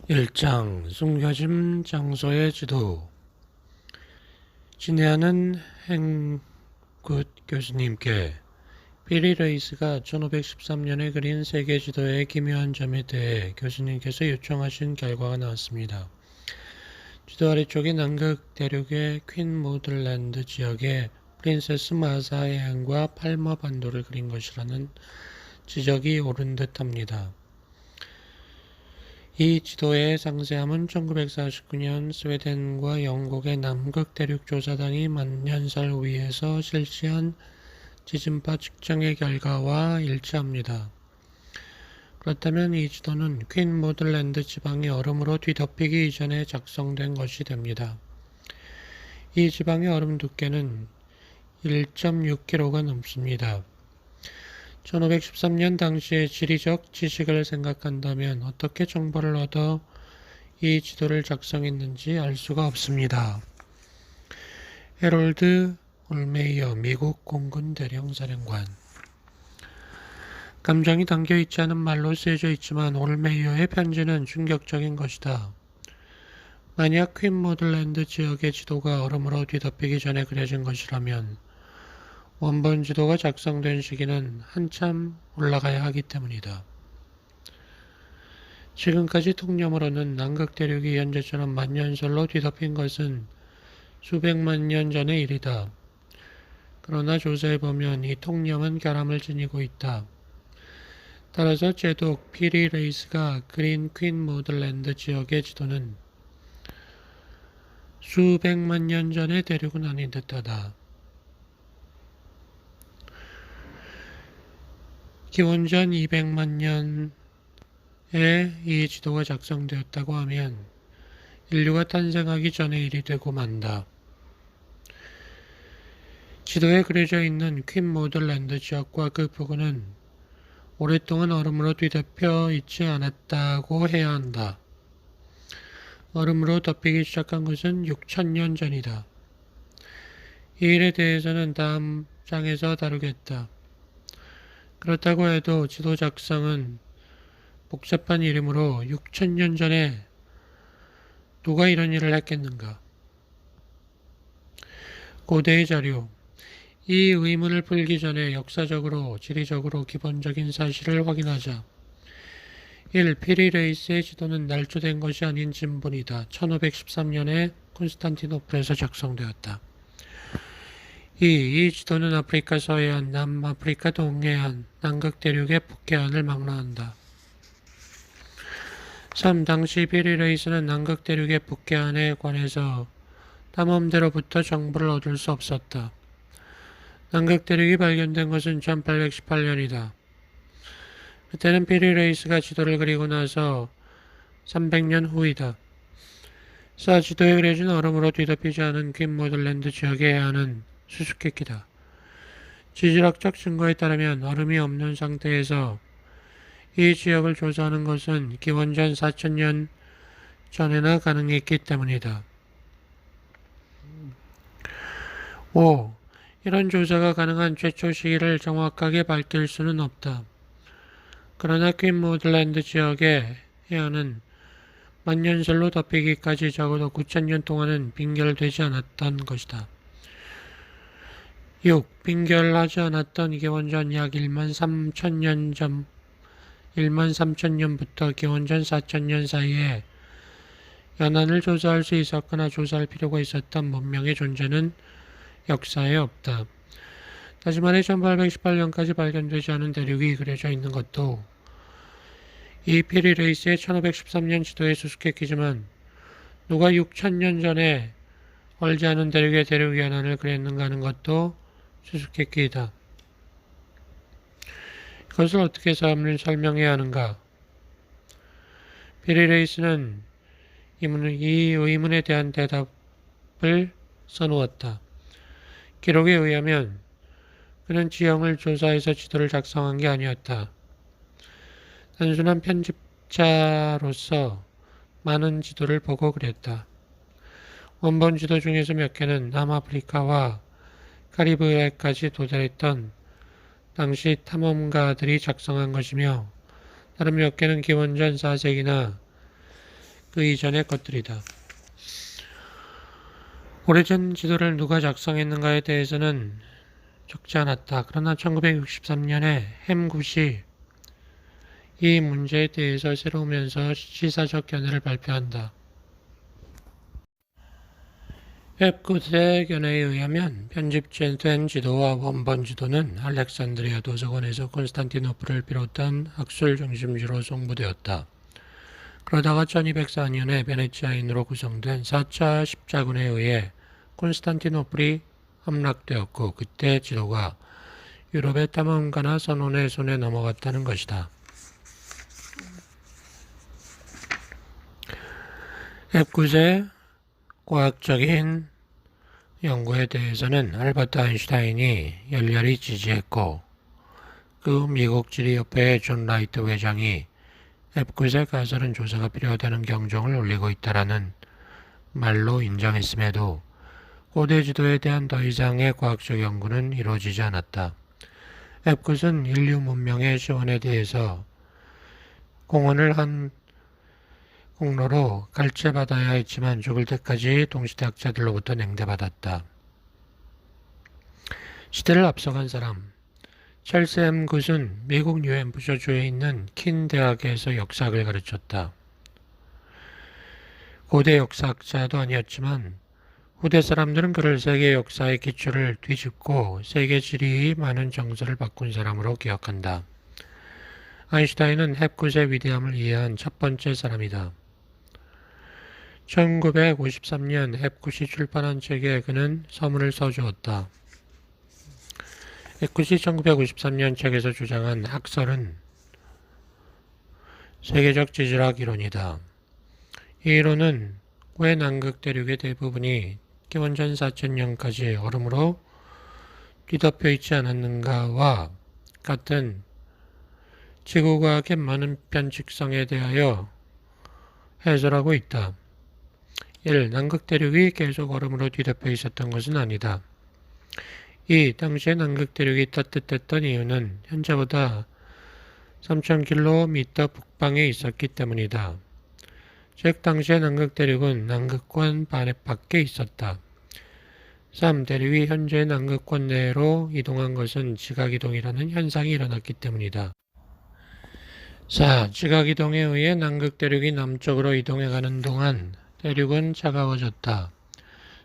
1장 숨겨진 장소의 지도. 진해하는 행굿 교수님께 피리 레이스가 1513년에 그린 세계 지도의 기묘한 점에 대해 교수님께서 요청하신 결과가 나왔습니다. 지도 아래쪽에 남극 대륙의 퀸 모들랜드 지역의 프린세스 마사 해안과 팔머 반도를 그린 것이라는 지적이 옳은 듯합니다. 이 지도의 상세함은 1949년 스웨덴과 영국의 남극대륙조사단이 만년설 위에서 실시한 지진파 측정의 결과와 일치합니다. 그렇다면 이 지도는 퀸 모들랜드 지방이 얼음으로 뒤덮이기 이전에 작성된 것이 됩니다. 이 지방의 얼음 두께는 1.6km가 넘습니다. 1513년 당시의 지리적 지식을 생각한다면 어떻게 정보를 얻어 이 지도를 작성했는지 알 수가 없습니다. 해롤드 올메이어 미국 공군 대령사령관. 감정이 담겨있지 않은 말로 쓰여져 있지만 올메이어의 편지는 충격적인 것이다. 만약 퀸 모들랜드 지역의 지도가 얼음으로 뒤덮이기 전에 그려진 것이라면 원본 지도가 작성된 시기는 한참 올라가야 하기 때문이다. 지금까지 통념으로는 남극 대륙이 현재처럼 만년설로 뒤덮인 것은 수백만 년 전의 일이다. 그러나 조사해보면 이 통념은 결함을 지니고 있다. 따라서 제독 피리 레이스가 그린 퀸 모들랜드 지역의 지도는 수백만 년 전의 대륙은 아닌 듯하다. 기원전 200만 년에 이 지도가 작성되었다고 하면 인류가 탄생하기 전의 일이 되고 만다. 지도에 그려져 있는 퀸 모들랜드 지역과 그 부근은 오랫동안 얼음으로 뒤덮여 있지 않았다고 해야 한다. 얼음으로 덮이기 시작한 것은 6,000년 전이다. 이 일에 대해서는 다음 장에서 다루겠다. 그렇다고 해도 지도 작성은 복잡한 일이므로 6,000년 전에 누가 이런 일을 했겠는가? 고대의 자료. 이 의문을 풀기 전에 역사적으로, 지리적으로 기본적인 사실을 확인하자. 1. 피리 레이스의 지도는 날조된 것이 아닌 진본이다. 1513년에 콘스탄티노플에서 작성되었다. 2. 이 지도는 아프리카 서해안, 남아프리카 동해안, 남극 대륙의 북해안을 망라한다. 3. 당시 피리 레이스는 남극 대륙의 북해안에 관해서 탐험대로부터 정보를 얻을 수 없었다. 남극 대륙이 발견된 것은 1818년이다. 그때는 피리 레이스가 지도를 그리고 나서 300년 후이다. 지도에 그려진 얼음으로 뒤덮이지 않은 퀸 모들랜드 지역의 해안은 수수께끼다. 지질학적 증거에 따르면 얼음이 없는 상태에서 이 지역을 조사하는 것은 기원전 4,000년 전에나 가능했기 때문이다. 5. 이런 조사가 가능한 최초 시기를 정확하게 밝힐 수는 없다. 그러나 퀸 모들랜드 지역의 해안은 만년설로 덮이기까지 적어도 9,000년 동안은 빙결되지 않았던 것이다. 6. 빙결하지 않았던 기원전 약 13,000년부터 기원전 4,000년 사이에 연안을 조사할 수 있었거나 조사할 필요가 있었던 문명의 존재는 역사에 없다. 다시 말해 1818년까지 발견되지 않은 대륙이 그려져 있는 것도 이 피리 레이스의 1513년 지도에 수수께끼지만 누가 6,000년 전에 얼지 않은 대륙의 대륙 연안을 그렸는가 하는 것도 수수께끼이다. 이것을 어떻게 설명해야 하는가? 피리 레이스는 이 의문에 대한 대답을 써놓았다. 기록에 의하면 그는 지형을 조사해서 지도를 작성한 게 아니었다. 단순한 편집자로서 많은 지도를 보고 그렸다. 원본 지도 중에서 몇 개는 남아프리카와 카리브해까지 도달했던 당시 탐험가들이 작성한 것이며 다른 몇 개는 기원전 4세기나 그 이전의 것들이다. 오래전 지도를 누가 작성했는가에 대해서는 적지 않았다. 그러나 1963년에 햄굿이 이 문제에 대해서 새로우면서 시사적 견해를 발표한다. 햄굿의 견해에 의하면 편집된 지도와 원본 지도는 알렉산드리아 도서관에서 콘스탄티노플을 비롯한 학술 중심지로 송부되었다. 그러다가 1204년에 베네치아인으로 구성된 4차 십자군에 의해 콘스탄티노플이 함락되었고 그때 지도가 유럽의 탐험가나 선원의 손에 넘어갔다는 것이다. 햄굿의 과학적인 연구에 대해서는 알버트 아인슈타인이 열렬히 지지했고 그 미국 지리협회의 존 라이트 회장이 햄굿의 가설은 조사가 필요하다는 경종을 울리고 있다라는 말로 인정했음에도 고대 지도에 대한 더 이상의 과학적 연구는 이루어지지 않았다. 햄굿은 인류 문명의 시원에 대해서 공헌을 한 공로로 갈채받아야 했지만 죽을 때까지 동시대학자들로부터 냉대받았다. 시대를 앞서간 사람 찰스 햄굿은 미국 뉴햄프셔주에 있는 킨 대학에서 역사학을 가르쳤다. 고대 역사학자도 아니었지만 후대 사람들은 그를 세계 역사의 기초를 뒤집고 세계 지리의 많은 정서를 바꾼 사람으로 기억한다. 아인슈타인은 햄굿의 위대함을 이해한 첫 번째 사람이다. 1953년 햄굿이 출판한 책에 그는 서문을 써주었다. 햄굿이 1953년 책에서 주장한 학설은 세계적 지질학 이론이다. 이 이론은 왜 남극 대륙의 대부분이 기원전 4000년까지 얼음으로 뒤덮여 있지 않았는가와 같은 지구과학의 많은 변칙성에 대하여 해설하고 있다. 1. 남극 대륙이 계속 얼음으로 뒤덮여 있었던 것은 아니다. 2. 당시에 남극 대륙이 따뜻했던 이유는 현재보다 3000km 북방에 있었기 때문이다. 즉 당시의 남극 대륙은 남극권 밖에 있었다. 3. 대륙이 현재의 남극권 내로 이동한 것은 지각이동이라는 현상이 일어났기 때문이다. 4. 지각이동에 의해 남극 대륙이 남쪽으로 이동해가는 동안 대륙은 차가워졌다.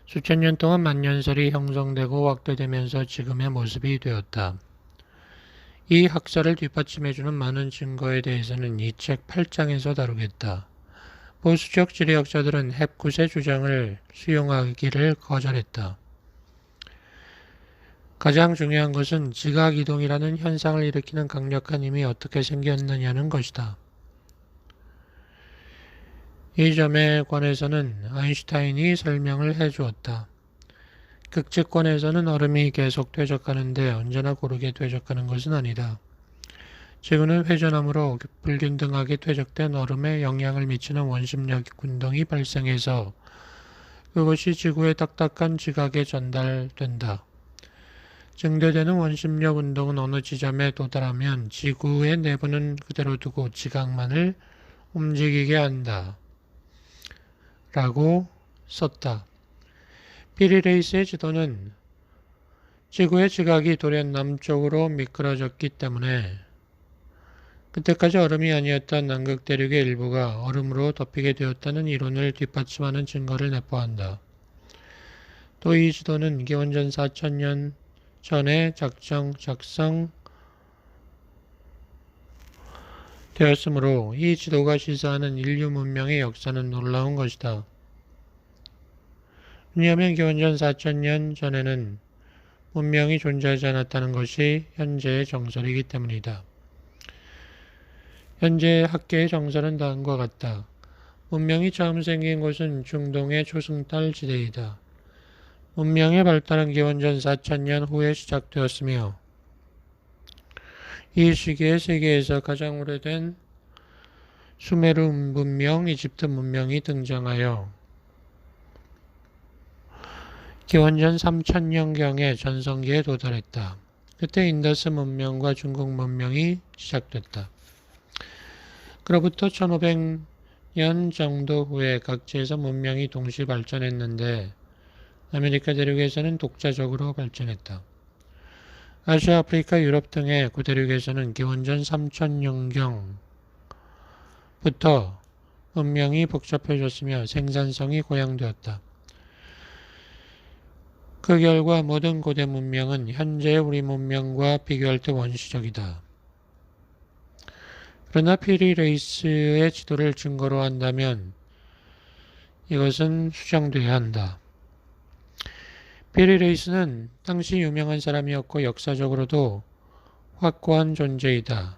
수천 년 동안 만년설이 형성되고 확대되면서 지금의 모습이 되었다. 이 학설을 뒷받침해주는 많은 증거에 대해서는 이 책 8장에서 다루겠다. 보수적 지리학자들은 햄굿의 주장을 수용하기를 거절했다. 가장 중요한 것은 지각이동이라는 현상을 일으키는 강력한 힘이 어떻게 생겼느냐는 것이다. 이 점에 관해서는 아인슈타인이 설명을 해주었다. 극직권에서는 얼음이 계속 퇴적하는데 언제나 고르게 퇴적하는 것은 아니다. 지구는 회전함으로 불균등하게 퇴적된 얼음에 영향을 미치는 원심력 운동이 발생해서 그것이 지구의 딱딱한 지각에 전달된다. 증대되는 원심력 운동은 어느 지점에 도달하면 지구의 내부는 그대로 두고 지각만을 움직이게 한다. 라고 썼다. 피리 레이스의 지도는 지구의 지각이 돌연 남쪽으로 미끄러졌기 때문에 그때까지 얼음이 아니었던 남극 대륙의 일부가 얼음으로 덮이게 되었다는 이론을 뒷받침하는 증거를 내포한다. 또 이 지도는 기원전 4000년 전에 작성되었으므로 이 지도가 시사하는 인류 문명의 역사는 놀라운 것이다. 왜냐하면 기원전 4000년 전에는 문명이 존재하지 않았다는 것이 현재의 정설이기 때문이다. 현재의 학계의 정설은 다음과 같다. 문명이 처음 생긴 곳은 중동의 초승달 지대이다. 문명의 발달은 기원전 4000년 후에 시작되었으며 이 시기에 세계에서 가장 오래된 수메르 문명, 이집트 문명이 등장하여 기원전 3000년경에 전성기에 도달했다. 그때 인더스 문명과 중국 문명이 시작됐다. 그로부터 1500 연 정도 후에 각지에서 문명이 동시 발전했는데 아메리카 대륙에서는 독자적으로 발전했다. 아시아, 아프리카, 유럽 등의 구대륙에서는 기원전 3000년경부터 문명이 복잡해졌으며 생산성이 고양되었다. 그 결과 모든 고대 문명은 현재의 우리 문명과 비교할 때 원시적이다. 그러나 피리 레이스의 지도를 증거로 한다면 이것은 수정돼야 한다. 피리 레이스는 당시 유명한 사람이었고 역사적으로도 확고한 존재이다.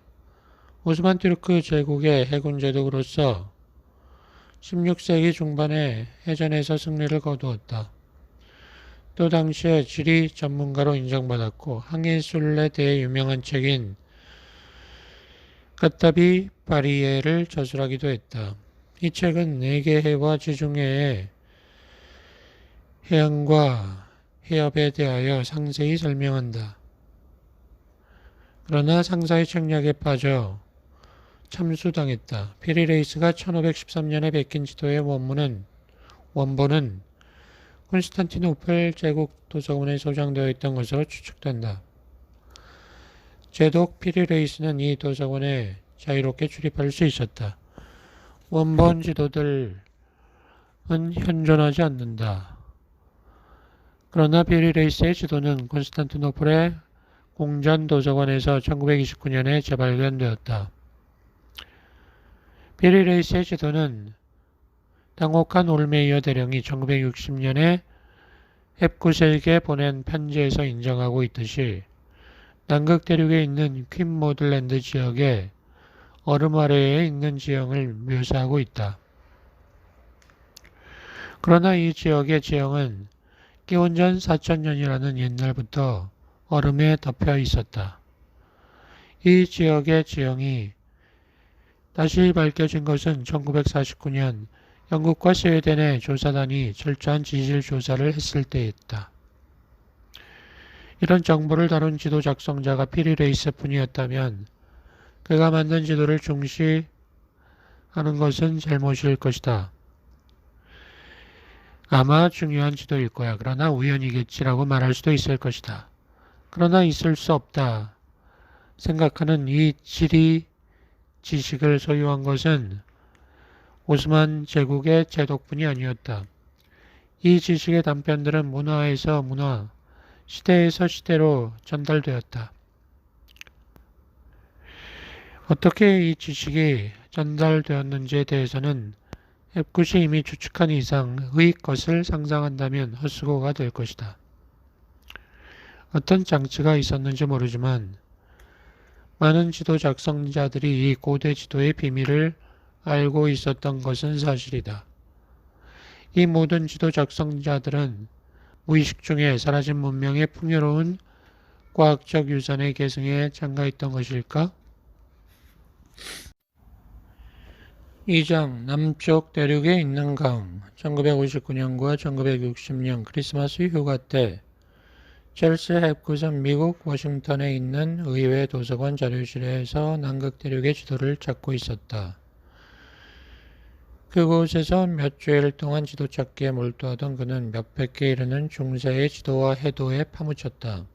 오스만 투르크 제국의 해군 제독으로서 16세기 중반에 해전에서 승리를 거두었다. 또 당시에 지리 전문가로 인정받았고 항해술에 대해 유명한 책인 까따비 바리에를 저술하기도 했다. 이 책은 4개 해와 지중해의 해양과 해협에 대하여 상세히 설명한다. 그러나 상사의 책략에 빠져 참수당했다. 피리 레이스가 1513년에 베낀 지도의 원본은 콘스탄티노플 제국 도서관에 소장되어 있던 것으로 추측된다. 제독 피리 레이스는 이 도서관에 자유롭게 출입할 수 있었다. 원본 지도들은 현존하지 않는다. 그러나 피리 레이스의 지도는 콘스탄티노플의 공전 도서관에서 1929년에 재발견되었다. 피리 레이스의 지도는 당혹한 올메이어 대령이 1960년에 헵구셀에게 보낸 편지에서 인정하고 있듯이 남극 대륙에 있는 퀸 모들랜드 지역의 얼음 아래에 있는 지형을 묘사하고 있다. 그러나 이 지역의 지형은 기원전 4000년이라는 옛날부터 얼음에 덮여 있었다. 이 지역의 지형이 다시 밝혀진 것은 1949년 영국과 스웨덴의 조사단이 철저한 지질 조사를 했을 때였다. 이런 정보를 다룬 지도 작성자가 피리 레이스뿐이었다면 그가 만든 지도를 중시하는 것은 잘못일 것이다. 아마 중요한 지도일 거야. 그러나 우연이겠지라고 말할 수도 있을 것이다. 그러나 있을 수 없다 생각하는 이 지리 지식을 소유한 것은 오스만 제국의 제독뿐이 아니었다. 이 지식의 단편들은 문화에서 문화, 시대에서 시대로 전달되었다. 어떻게 이 지식이 전달되었는지에 대해서는 헵굿이 이미 추측한 이상의 것을 상상한다면 헛수고가 될 것이다. 어떤 장치가 있었는지 모르지만 많은 지도 작성자들이 이 고대 지도의 비밀을 알고 있었던 것은 사실이다. 이 모든 지도 작성자들은 무의식 중에 사라진 문명의 풍요로운 과학적 유산의 계승에 참가했던 것일까? 2장 남쪽 대륙에 있는 강 1959년과 1960년 크리스마스 휴가 때 첼시 헵굿은 미국 워싱턴에 있는 의회 도서관 자료실에서 남극 대륙의 지도를 찾고 있었다. 그곳에서 몇 주일 동안 지도 찾기에 몰두하던 그는 몇백 개 이르는 중세의 지도와 해도에 파묻혔다.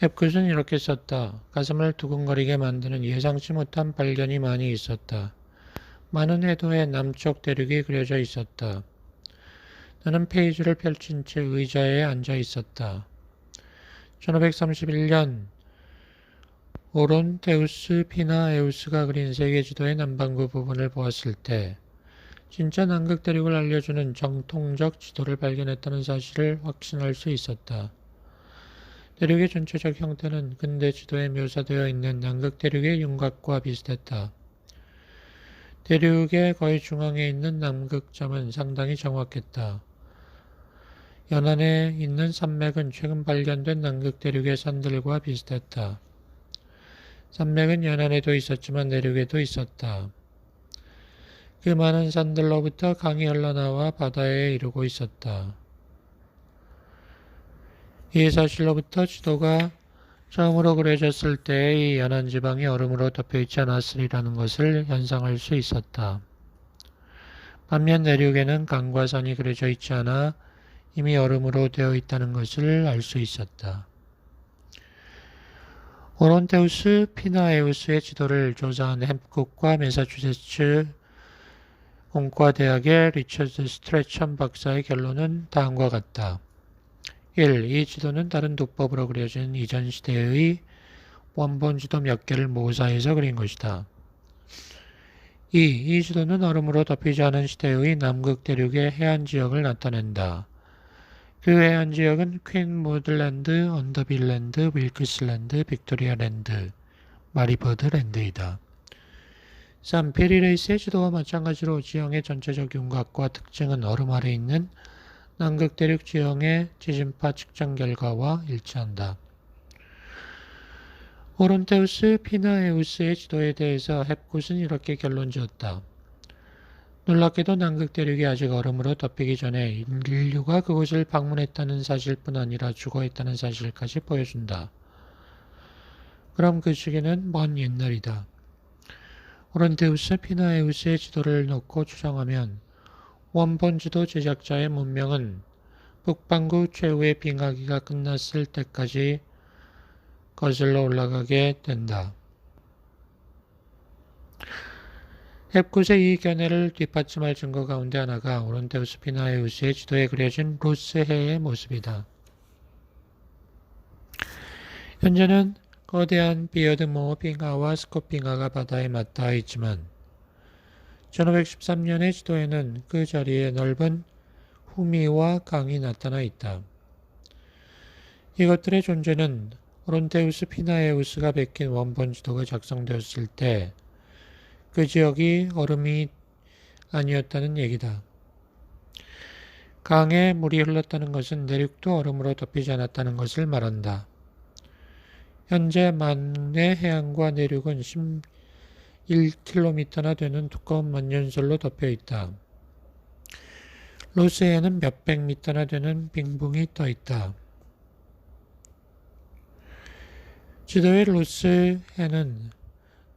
헵굿은 이렇게 썼다. 가슴을 두근거리게 만드는 예상치 못한 발견이 많이 있었다. 많은 해도의 남쪽 대륙이 그려져 있었다. 나는 페이지를 펼친 채 의자에 앉아 있었다. 1531년 오론테우스 피나에우스가 그린 세계지도의 남반구 부분을 보았을 때 진짜 남극 대륙을 알려주는 정통적 지도를 발견했다는 사실을 확신할 수 있었다. 대륙의 전체적 형태는 근대 지도에 묘사되어 있는 남극 대륙의 윤곽과 비슷했다. 대륙의 거의 중앙에 있는 남극점은 상당히 정확했다. 연안에 있는 산맥은 최근 발견된 남극 대륙의 산들과 비슷했다. 산맥은 연안에도 있었지만 내륙에도 있었다. 그 많은 산들로부터 강이 흘러나와 바다에 이르고 있었다. 이 사실로부터 지도가 처음으로 그려졌을 때의 이 연안 지방이 얼음으로 덮여있지 않았으리라는 것을 연상할 수 있었다. 반면 내륙에는 강과 산이 그려져 있지 않아 이미 얼음으로 되어 있다는 것을 알 수 있었다. 오론테우스 피나에우스의 지도를 조사한 햄국과 매사추세츠 공과대학의 리처드 스트레천 박사의 결론은 다음과 같다. 1. 이 지도는 다른 도법으로 그려진 이전 시대의 원본 지도 몇 개를 모사해서 그린 것이다. 2. 이 지도는 얼음으로 덮이지 않은 시대의 남극 대륙의 해안 지역을 나타낸다. 그 해안 지역은 퀸무드랜드, 언더빌랜드, 윌크스랜드, 빅토리아랜드, 마리버드랜드이다. 3. 페리레이스의 지도와 마찬가지로 지형의 전체적 윤곽과 특징은 얼음 아래 있는 남극 대륙 지형의 지진파 측정 결과와 일치한다. 오론테우스 피나에우스의 지도에 대해서 헵굿은 이렇게 결론 지었다. 놀랍게도 남극 대륙이 아직 얼음으로 덮이기 전에 인류가 그곳을 방문했다는 사실뿐 아니라 주거했다는 사실까지 보여준다. 그럼 그 시기는 먼 옛날이다. 오론테우스 피나에우스의 지도를 놓고 추정하면 원본 지도 제작자의 문명은 북반구 최후의 빙하기가 끝났을 때까지 거슬러 올라가게 된다. 헵굿의 이 견해를 뒷받침할 증거 가운데 하나가 오론테우스 피나에우스의 지도에 그려진 로스해의 모습이다. 현재는 거대한 비어드모 빙하와 스콧 빙하가 바다에 맞닿아 있지만 1513년의 지도에는 그 자리에 넓은 후미와 강이 나타나 있다. 이것들의 존재는 오론테우스 피나에우스가 베낀 원본 지도가 작성되었을 때 그 지역이 얼음이 아니었다는 얘기다. 강에 물이 흘렀다는 것은 내륙도 얼음으로 덮이지 않았다는 것을 말한다. 현재 만의 해안과 내륙은 11km나 되는 두꺼운 만년설로 덮여 있다. 로스해에는 몇백 미터나 되는 빙붕이 떠 있다. 지도의 로스해는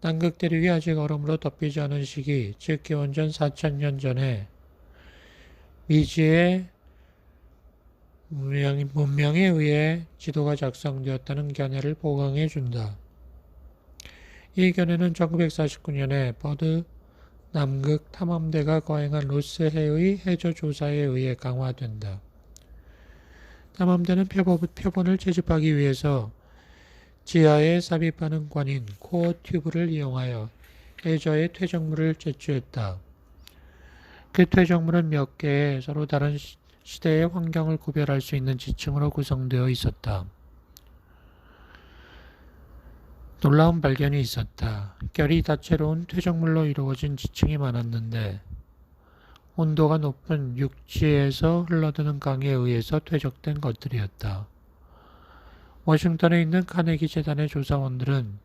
남극 대륙이 아직 얼음으로 덮이지 않은 시기, 즉 기원전 4000년 전에 미지의 문명에 의해 지도가 작성되었다는 견해를 보강해 준다. 이 견해는 1949년에 버드 남극 탐험대가 거행한 로스해의 해저 조사에 의해 강화된다. 탐험대는 표본을 채집하기 위해서 지하에 삽입하는 관인 코어 튜브를 이용하여 해저의 퇴적물을 채취했다. 그 퇴적물은 몇 개의 서로 다른 시대의 환경을 구별할 수 있는 지층으로 구성되어 있었다. 놀라운 발견이 있었다. 결이 다채로운 퇴적물로 이루어진 지층이 많았는데 온도가 높은 육지에서 흘러드는 강에 의해서 퇴적된 것들이었다. 워싱턴에 있는 카네기 재단의 조사원들은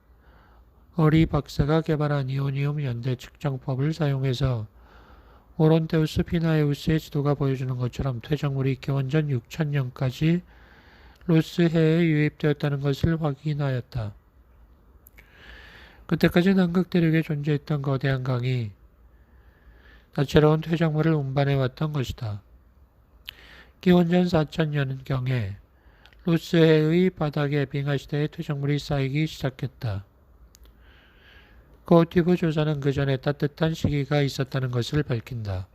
어리 박사가 개발한 이오니움 연대 측정법을 사용해서 오론테우스 피나에우스의 지도가 보여주는 것처럼 퇴적물이 기원전 6000년까지 로스해에 유입되었다는 것을 확인하였다. 그때까지 남극 대륙에 존재했던 거대한 강이 다채로운 퇴적물을 운반해왔던 것이다. 기원전 4000년경에 로스해의 바닥에 빙하시대의 퇴적물이 쌓이기 시작했다. 코어티브 조사는 그 전에 따뜻한 시기가 있었다는 것을 밝힌다.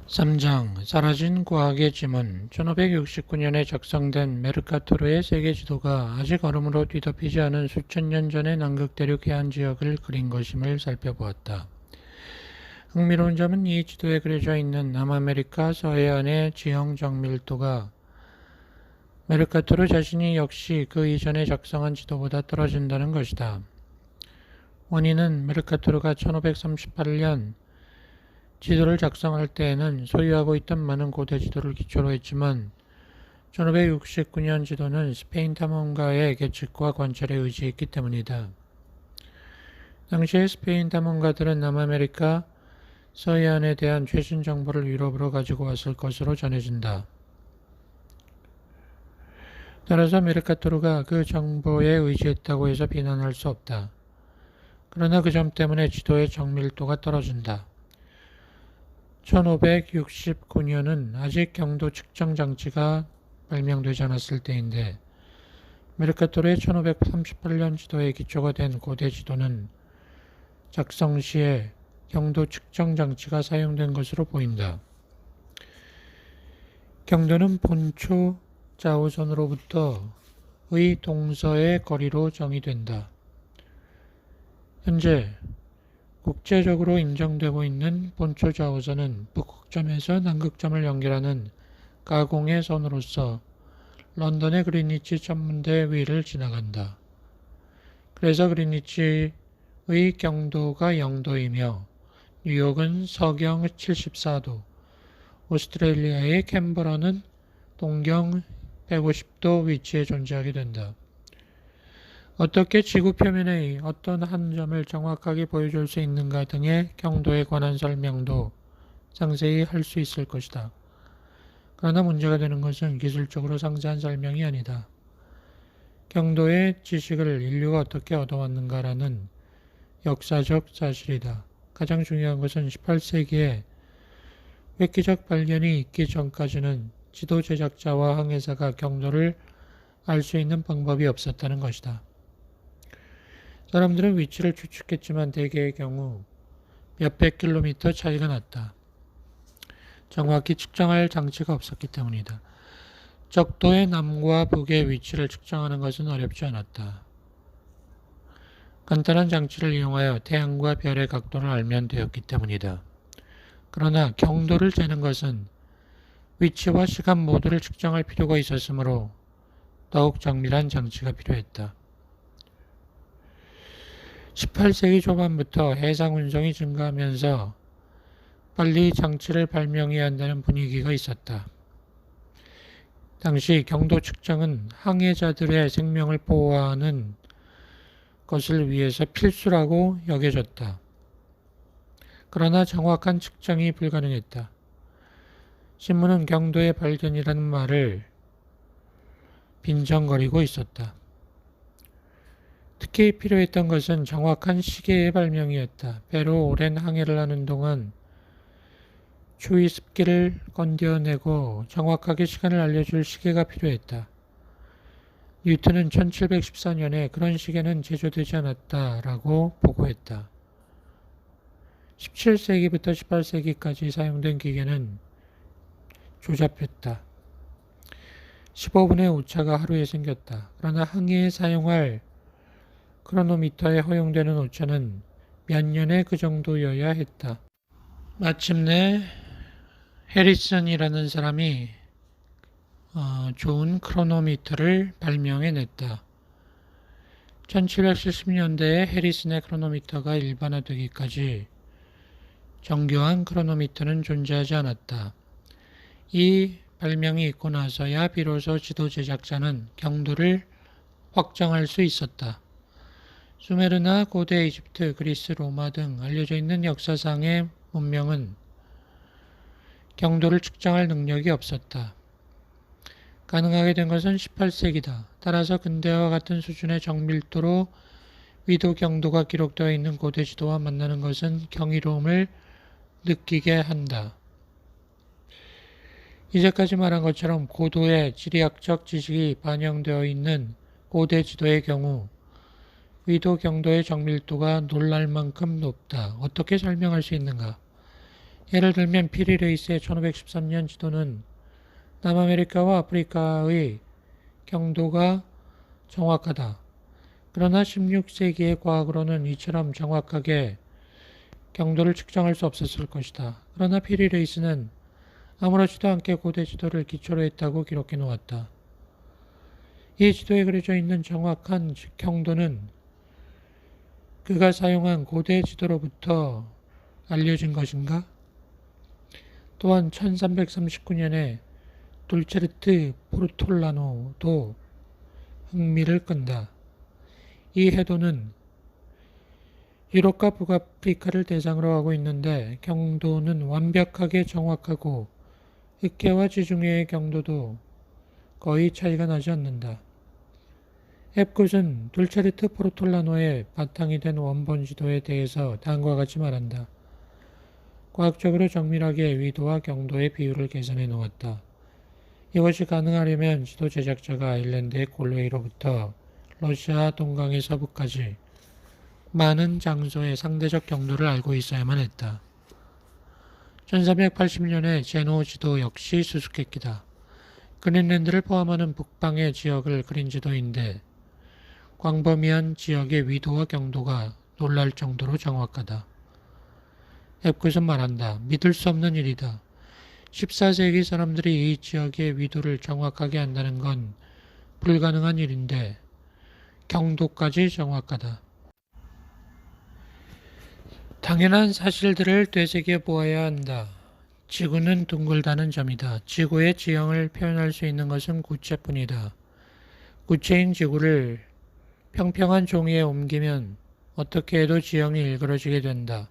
3장 사라진 과학의 지문 1569년에 작성된 메르카토르의 세계지도가 아직 얼음으로 뒤덮이지 않은 수천 년 전의 남극 대륙 해안 지역을 그린 것임을 살펴보았다. 흥미로운 점은 이 지도에 그려져 있는 남아메리카 서해안의 지형 정밀도가 메르카토르 자신이 역시 그 이전에 작성한 지도보다 떨어진다는 것이다. 원인은 메르카토르가 1538년 지도를 작성할 때에는 소유하고 있던 많은 고대 지도를 기초로 했지만 1569년 지도는 스페인 탐험가의 계측과 관찰에 의지했기 때문이다. 당시의 스페인 탐험가들은 남아메리카 서해안에 대한 최신 정보를 유럽으로 가지고 왔을 것으로 전해진다. 따라서 메르카토르가 그 정보에 의지했다고 해서 비난할 수 없다. 그러나 그 점 때문에 지도의 정밀도가 떨어진다. 1569년은 아직 경도 측정 장치가 발명되지 않았을 때인데 메르카토르의 1538년 지도의 기초가 된 고대 지도는 작성 시에 경도 측정 장치가 사용된 것으로 보인다. 경도는 본초 좌우선으로부터의 동서의 거리로 정의된다. 현재 국제적으로 인정되고 있는 본초 좌우선은 북극점에서 남극점을 연결하는 가공의 선으로서 런던의 그린위치 천문대 위를 지나간다. 그래서 그린위치의 경도가 0도이며 뉴욕은 서경 74도, 오스트레일리아의 캔버라는 동경 150도 위치에 존재하게 된다. 어떻게 지구 표면의 어떤 한 점을 정확하게 보여줄 수 있는가 등의 경도에 관한 설명도 상세히 할 수 있을 것이다. 그러나 문제가 되는 것은 기술적으로 상세한 설명이 아니다. 경도의 지식을 인류가 어떻게 얻어왔는가라는 역사적 사실이다. 가장 중요한 것은 18세기에 획기적 발견이 있기 전까지는 지도 제작자와 항해사가 경도를 알 수 있는 방법이 없었다는 것이다. 사람들은 위치를 추측했지만 대개의 경우 몇백 킬로미터 차이가 났다. 정확히 측정할 장치가 없었기 때문이다. 적도의 남과 북의 위치를 측정하는 것은 어렵지 않았다. 간단한 장치를 이용하여 태양과 별의 각도를 알면 되었기 때문이다. 그러나 경도를 재는 것은 위치와 시간 모두를 측정할 필요가 있었으므로 더욱 정밀한 장치가 필요했다. 18세기 초반부터 해상 운송이 증가하면서 빨리 장치를 발명해야 한다는 분위기가 있었다. 당시 경도 측정은 항해자들의 생명을 보호하는 것을 위해서 필수라고 여겨졌다. 그러나 정확한 측정이 불가능했다. 신문은 경도의 발견이라는 말을 빈정거리고 있었다. 특히 필요했던 것은 정확한 시계의 발명이었다. 배로 오랜 항해를 하는 동안 추위 습기를 건뎌내고 정확하게 시간을 알려줄 시계가 필요했다. 뉴턴은 1714년에 그런 시계는 제조되지 않았다라고 보고했다. 17세기부터 18세기까지 사용된 기계는 조잡했다. 15분의 오차가 하루에 생겼다. 그러나 항해에 사용할 크로노미터에 허용되는 오차는 몇 년에 그 정도여야 했다. 마침내 해리슨이라는 사람이 좋은 크로노미터를 발명해냈다. 1770년대에 해리슨의 크로노미터가 일반화되기까지 정교한 크로노미터는 존재하지 않았다. 이 발명이 있고 나서야 비로소 지도 제작자는 경도를 확정할 수 있었다. 수메르나 고대 이집트, 그리스, 로마 등 알려져 있는 역사상의 문명은 경도를 측정할 능력이 없었다. 가능하게 된 것은 18세기다. 따라서 근대와 같은 수준의 정밀도로 위도 경도가 기록되어 있는 고대 지도와 만나는 것은 경이로움을 느끼게 한다. 이제까지 말한 것처럼 고도의 지리학적 지식이 반영되어 있는 고대 지도의 경우 위도 경도의 정밀도가 놀랄 만큼 높다. 어떻게 설명할 수 있는가? 예를 들면 피리 레이스의 1513년 지도는 남아메리카와 아프리카의 경도가 정확하다. 그러나 16세기의 과학으로는 이처럼 정확하게 경도를 측정할 수 없었을 것이다. 그러나 피리 레이스는 아무렇지도 않게 고대 지도를 기초로 했다고 기록해 놓았다. 이 지도에 그려져 있는 정확한 경도는 그가 사용한 고대 지도로부터 알려진 것인가? 또한 1339년에 돌체르트 포르톨라노도 흥미를 끈다. 이 해도는 유럽과 북아프리카를 대상으로 하고 있는데 경도는 완벽하게 정확하고 흑해와 지중해의 경도도 거의 차이가 나지 않는다. 헵굿은 둘체르트 포르톨라노의 바탕이 된 원본 지도에 대해서 다음과 같이 말한다. 과학적으로 정밀하게 위도와 경도의 비율을 계산해 놓았다. 이것이 가능하려면 지도 제작자가 아일랜드의 골웨이로부터 러시아 동강의 서부까지 많은 장소의 상대적 경도를 알고 있어야만 했다. 1380년에 제노 지도 역시 수수께끼다. 그린랜드를 포함하는 북방의 지역을 그린 지도인데 광범위한 지역의 위도와 경도가 놀랄 정도로 정확하다. 헵굿은 말한다. 믿을 수 없는 일이다. 14세기 사람들이 이 지역의 위도를 정확하게 안다는 건 불가능한 일인데 경도까지 정확하다. 당연한 사실들을 되새겨 보아야 한다. 지구는 둥글다는 점이다. 지구의 지형을 표현할 수 있는 것은 구체뿐이다. 구체인 지구를 평평한 종이에 옮기면 어떻게 해도 지형이 일그러지게 된다.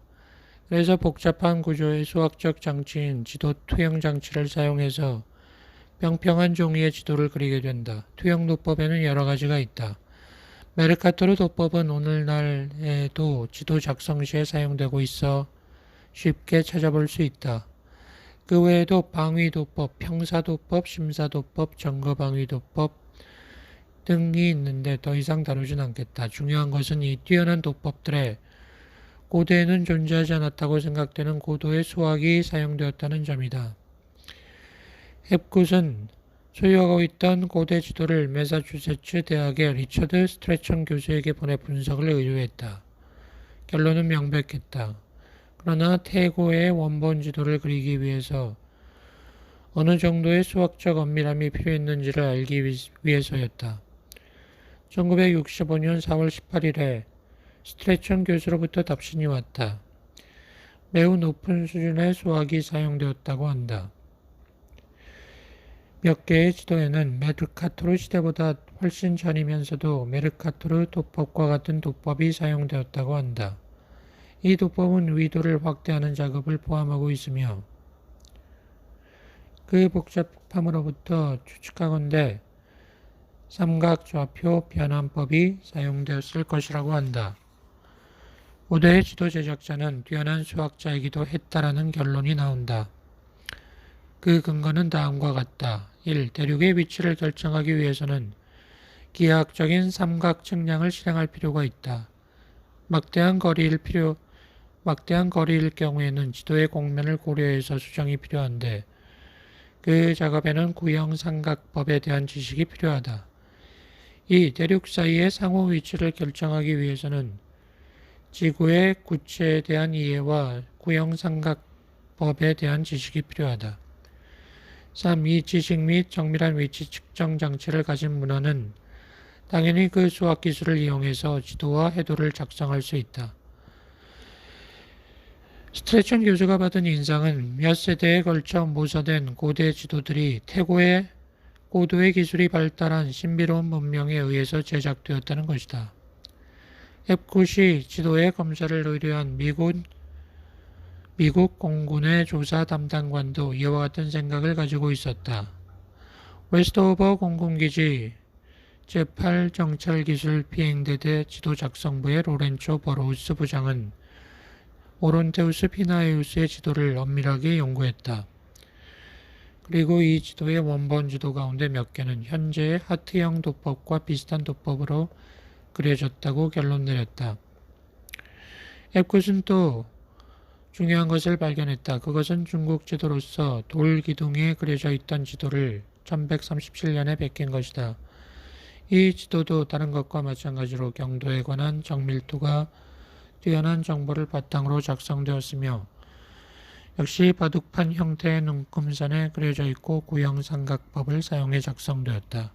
그래서 복잡한 구조의 수학적 장치인 지도 투영 장치를 사용해서 평평한 종이의 지도를 그리게 된다. 투영 도법에는 여러 가지가 있다. 메르카토르 도법은 오늘날에도 지도 작성 시에 사용되고 있어 쉽게 찾아볼 수 있다. 그 외에도 방위도법, 평사도법, 심사도법, 점거방위도법 등이 있는데 더 이상 다루진 않겠다. 중요한 것은 이 뛰어난 도법들에 고대에는 존재하지 않았다고 생각되는 고도의 수학이 사용되었다는 점이다. 헵굿은 소유하고 있던 고대 지도를 매사추세츠 대학의 리처드 스트레천 교수에게 보내 분석을 의뢰했다. 결론은 명백했다. 그러나 태고의 원본 지도를 그리기 위해서 어느 정도의 수학적 엄밀함이 필요했는지를 알기 위해서였다. 1965년 4월 18일에 스트레천 교수로부터 답신이 왔다. 매우 높은 수준의 수학이 사용되었다고 한다. 몇 개의 지도에는 메르카토르 시대보다 훨씬 전이면서도 메르카토르 도법과 같은 도법이 사용되었다고 한다. 이 도법은 위도를 확대하는 작업을 포함하고 있으며 그 복잡함으로부터 추측하건대 삼각좌표 변환법이 사용되었을 것이라고 한다. 고대의 지도 제작자는 뛰어난 수학자이기도 했다라는 결론이 나온다. 그 근거는 다음과 같다. 1. 대륙의 위치를 결정하기 위해서는 기하학적인 삼각 측량을 실행할 필요가 있다. 막대한 거리일 경우에는 지도의 공면을 고려해서 수정이 필요한데 그 작업에는 구형삼각법에 대한 지식이 필요하다. 2. 대륙 사이의 상호 위치를 결정하기 위해서는 지구의 구체에 대한 이해와 구형삼각법에 대한 지식이 필요하다. 3. 이 지식 및 정밀한 위치 측정 장치를 가진 문화는 당연히 그 수학 기술을 이용해서 지도와 해도를 작성할 수 있다. 스트레천 교수가 받은 인상은 몇 세대에 걸쳐 모사된 고대 지도들이 태고의 고도의 기술이 발달한 신비로운 문명에 의해서 제작되었다는 것이다. 헵굿이 지도의 검사를 의뢰한 미국 공군의 조사 담당관도 이와 같은 생각을 가지고 있었다. 웨스트오버 공군기지 제8정찰기술비행대대 지도작성부의 로렌초 버로우스 부장은 오론테우스 피나에우스의 지도를 엄밀하게 연구했다. 그리고 이 지도의 원본 지도 가운데 몇 개는 현재의 하트형 도법과 비슷한 도법으로 그려졌다고 결론 내렸다. 헵굿은 또 중요한 것을 발견했다. 그것은 중국 지도로서 돌 기둥에 그려져 있던 지도를 1137년에 베낀 것이다. 이 지도도 다른 것과 마찬가지로 경도에 관한 정밀도가 뛰어난 정보를 바탕으로 작성되었으며 역시 바둑판 형태의 눈금선에 그려져 있고 구형삼각법을 사용해 작성되었다.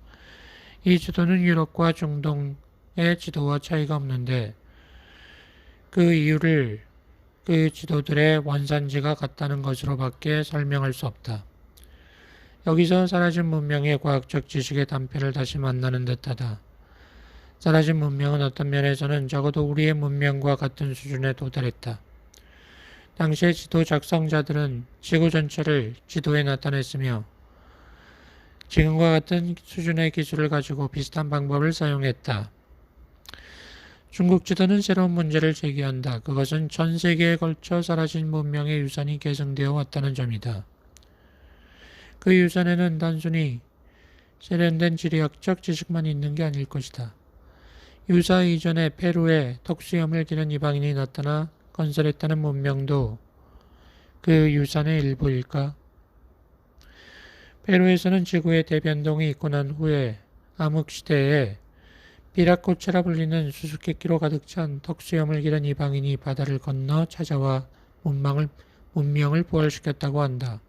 이 지도는 유럽과 중동의 지도와 차이가 없는데 그 이유를 그 지도들의 원산지가 같다는 것으로밖에 설명할 수 없다. 여기서 사라진 문명의 과학적 지식의 단편을 다시 만나는 듯하다. 사라진 문명은 어떤 면에서는 적어도 우리의 문명과 같은 수준에 도달했다. 당시의 지도 작성자들은 지구 전체를 지도에 나타냈으며 지금과 같은 수준의 기술을 가지고 비슷한 방법을 사용했다. 중국 지도는 새로운 문제를 제기한다. 그것은 전 세계에 걸쳐 사라진 문명의 유산이 계승되어 왔다는 점이다. 그 유산에는 단순히 세련된 지리학적 지식만 있는 게 아닐 것이다. 유사 이전에 페루에 턱수염을 기른 이방인이 나타나 건설했다는 문명도 그 유산의 일부일까? 페루에서는 지구의 대변동이 있고 난 후에 암흑시대에 비라코체라 불리는 수수께끼로 가득 찬 턱수염을 기른 이방인이 바다를 건너 찾아와 문명을 부활시켰다고 한다.